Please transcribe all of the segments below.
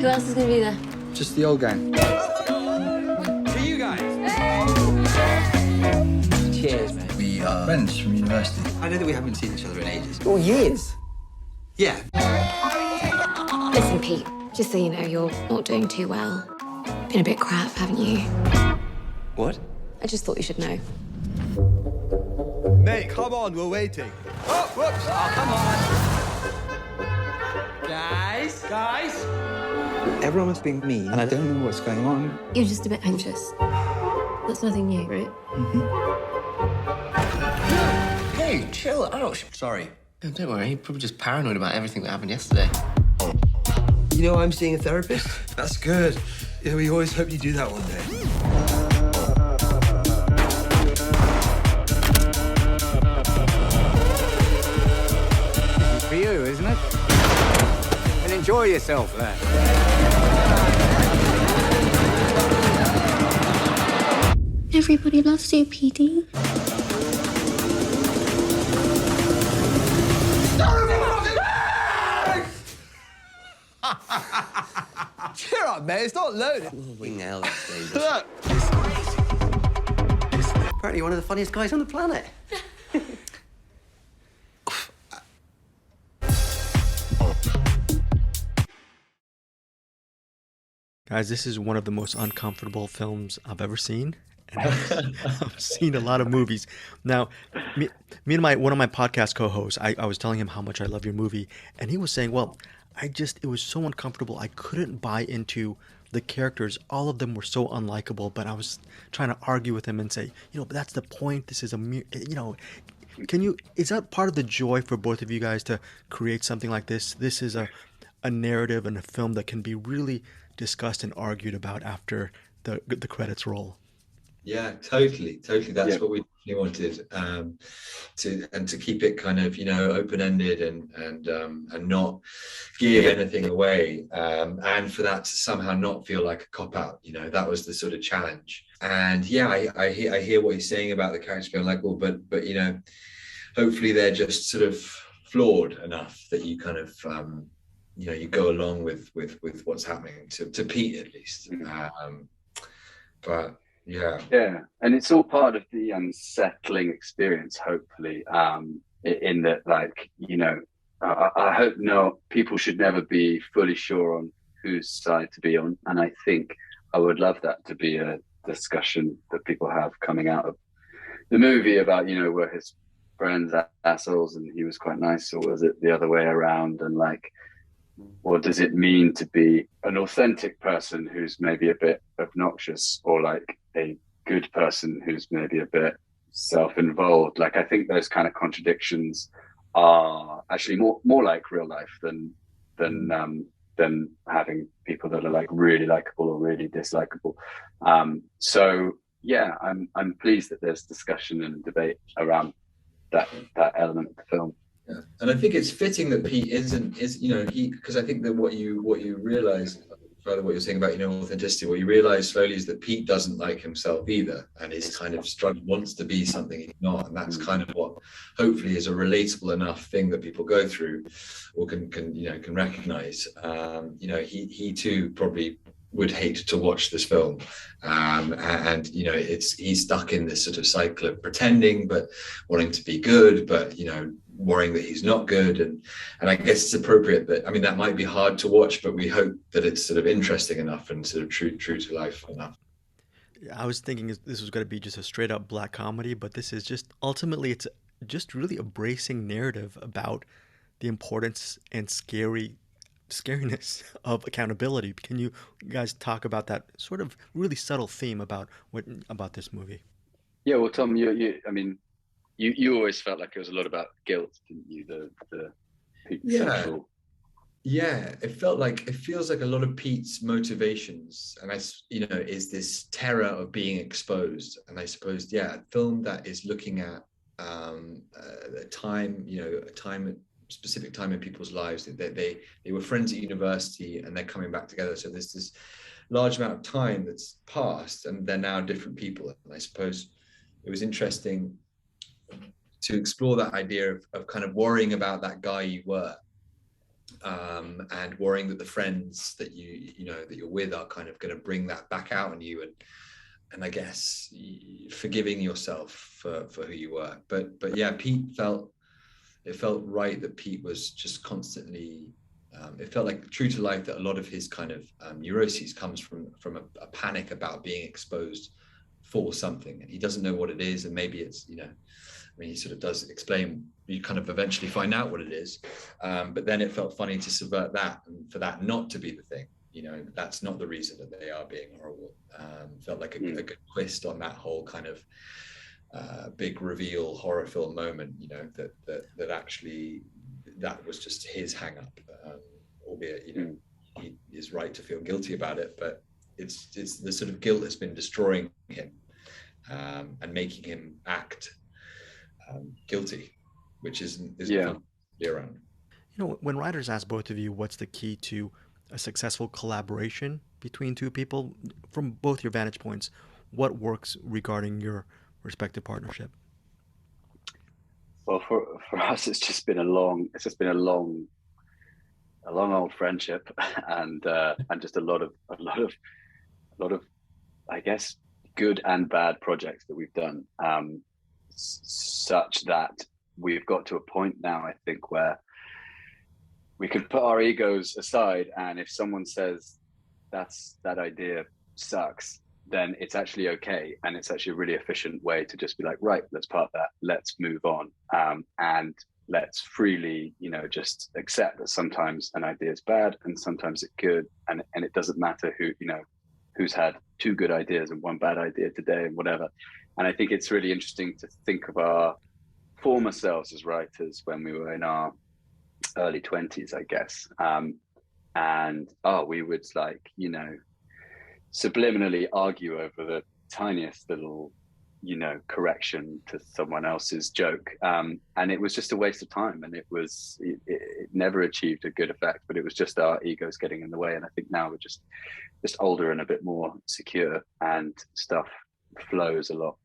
Who else is going to be there? Just the old gang. To you guys. Cheers, mate. We are friends from university. I know that we haven't seen each other in ages. Oh, years. Yeah. Listen, Pete, just so you know, you're not doing too well. Been a bit crap, haven't you? What? I just thought you should know. Mate, come on, we're waiting. Oh, whoops. Oh, come on. Guys. Everyone's being mean, and I don't know what's going on. You're just a bit anxious. That's nothing new, right? Hey, chill out. Sorry. No, don't worry, you're probably just paranoid about everything that happened yesterday. You know I'm seeing a therapist? That's good. Yeah, we always hope you do that one day. This is for you, isn't it? And enjoy yourself there. Everybody loves you, PD. Cheer up, mate. It's not loaded. We nailed it, David. Look. Apparently one of the funniest guys on the planet. Guys, this is one of the most uncomfortable films I've ever seen. And I've seen a lot of movies. Now, me and one of my podcast co-hosts, I was telling him how much I love your movie, and he was saying, well, it was so uncomfortable. I couldn't buy into the characters. All of them were so unlikable, but I was trying to argue with him and say, but that's the point. This is is that part of the joy for both of you guys to create something like this? This is a narrative and a film that can be really discussed and argued about after the credits roll. Yeah, totally. That's what we wanted, to keep it kind of open-ended and not give anything away, and for that to somehow not feel like a cop-out. That was the sort of challenge. And yeah, I hear what he's saying about the characters being likable, but hopefully they're just sort of flawed enough that you kind of you go along with what's happening to Pete at least. But yeah, and it's all part of the unsettling experience, hopefully, in that, I hope people should never be fully sure on whose side to be on, and I think I would love that to be a discussion that people have coming out of the movie about were his friends assholes and he was quite nice, or was it the other way around, and what does it mean to be an authentic person who's maybe a bit obnoxious, or a good person who's maybe a bit self-involved? I think those kind of contradictions are actually more like real life than having people that are really likable or really dislikable. So yeah, I'm pleased that there's discussion and debate around that element of the film. Yeah. And I think it's fitting that Pete because I think that what you realize, further what you're saying about authenticity, what you realize slowly is that Pete doesn't like himself either, and is kind of wants to be something he's not, and that's kind of what hopefully is a relatable enough thing that people go through or can recognize. He too probably would hate to watch this film, and he's stuck in this sort of cycle of pretending but wanting to be good, but worrying that he's not good, and I guess it's appropriate that that might be hard to watch, but we hope that it's sort of interesting enough and sort of true to life enough. I was thinking this was going to be just a straight up black comedy, but this is just ultimately it's just really a bracing narrative about the importance and scariness of accountability. Can you guys talk about that sort of really subtle theme about this movie? Yeah, well, Tom, you always felt like it was a lot about guilt, didn't you? The central. Yeah, it feels like a lot of Pete's motivations, and is this terror of being exposed. And I suppose, a film that is looking at a time, a specific time in people's lives. They were friends at university and they're coming back together. So there's this large amount of time that's passed, and they're now different people. And I suppose it was interesting to explore that idea of kind of worrying about that guy you were, and worrying that the friends that that you're with are kind of going to bring that back out in you, and I guess forgiving yourself for who you were. But yeah, it felt right that Pete was just constantly, it felt like true to life that a lot of his kind of neuroses comes from a panic about being exposed for something, and he doesn't know what it is, and maybe it's, I mean, he sort of does explain, you kind of eventually find out what it is, but then it felt funny to subvert that, and for that not to be the thing, that's not the reason that they are being horrible. Felt like a good twist on that whole kind of big reveal horror film moment, that actually that was just his hang up, albeit, he is right to feel guilty about it, but it's the sort of guilt that's been destroying him, and making him act guilty, which isn't fun to be around. When writers ask both of you what's the key to a successful collaboration between two people, from both your vantage points, what works regarding your respective partnership? Well, for us, it's just been a long old friendship, and just a lot of I guess good and bad projects that we've done, such that we've got to a point now, I think, where we can put our egos aside, and if someone says that idea sucks, then it's actually okay, and it's actually a really efficient way to just be like, right, let's part that, let's move on, and let's freely, just accept that sometimes an idea is bad and sometimes it's good, and it doesn't matter who's had two good ideas and one bad idea today and whatever. And I think it's really interesting to think of our former selves as writers when we were in our early 20s, I guess, and we would subliminally argue over the tiniest little correction to someone else's joke, and it was just a waste of time, and it never achieved a good effect, but it was just our egos getting in the way. And I think now we're just older and a bit more secure, and stuff flows a lot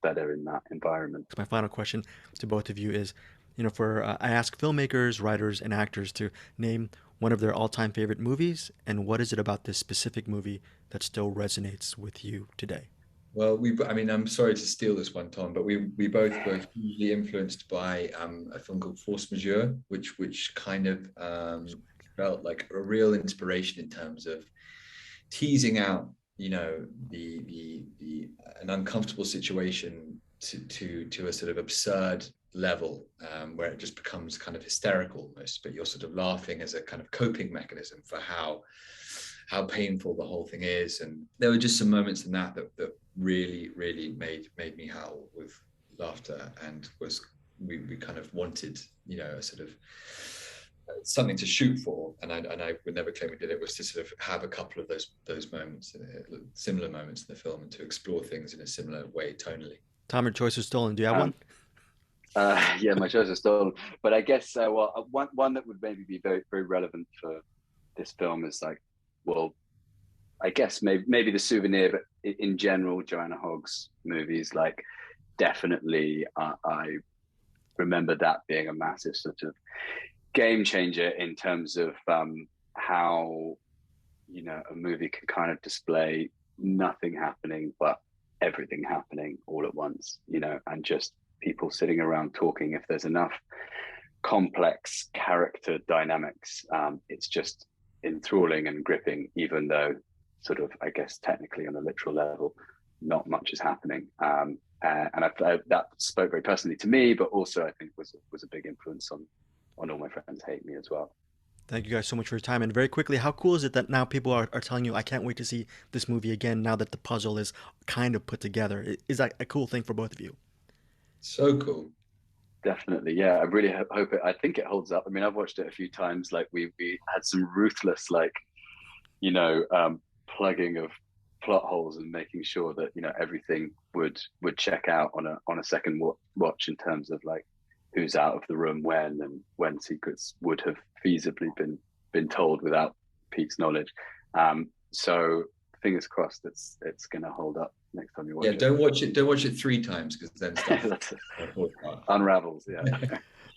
better in that environment. My final question to both of you is, I ask filmmakers, writers, and actors to name one of their all-time favorite movies, and what is it about this specific movie that still resonates with you today? Well, I'm sorry to steal this one, Tom, but we both were hugely influenced by a film called Force Majeure, which kind of felt like a real inspiration in terms of teasing out, an uncomfortable situation to a sort of absurd level, where it just becomes kind of hysterical almost, but you're sort of laughing as a kind of coping mechanism for how painful the whole thing is. And there were just some moments in that really, really made me howl with laughter, and we kind of wanted, a sort of something to shoot for, and I would never claim we did it, was to sort of have a couple of those moments, similar moments in the film, and to explore things in a similar way tonally. Tom, your choice was stolen. Do you have one? Yeah, my choice was stolen, but I guess one that would maybe be very, very relevant for this film is I guess maybe The Souvenir, but in general, Joanna Hogg's movies, definitely, I remember that being a massive sort of game changer in terms of how a movie can kind of display nothing happening but everything happening all at once, and just people sitting around talking. If there's enough complex character dynamics, it's just enthralling and gripping, even though sort of, I guess, technically on a literal level, not much is happening. And that spoke very personally to me, but also I think was a big influence on All My Friends Hate Me as well. Thank you guys so much for your time. And very quickly, how cool is it that now people are telling you, I can't wait to see this movie again now that the puzzle is kind of put together? Is that a cool thing for both of you? So cool. Definitely, yeah. I really hope it. I think it holds up. I mean, I've watched it a few times. We had some ruthless, plugging of plot holes and making sure that everything would check out on a second watch in terms of who's out of the room when secrets would have feasibly been told without Pete's knowledge. So fingers crossed it's going to hold up next time you watch Yeah, it. don't watch it 3 times, because then stuff unravels. Yeah.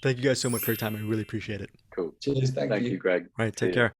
Thank you guys so much for your time. I really appreciate it. Cool. Cheers. Thank you. Greg. All right, take care.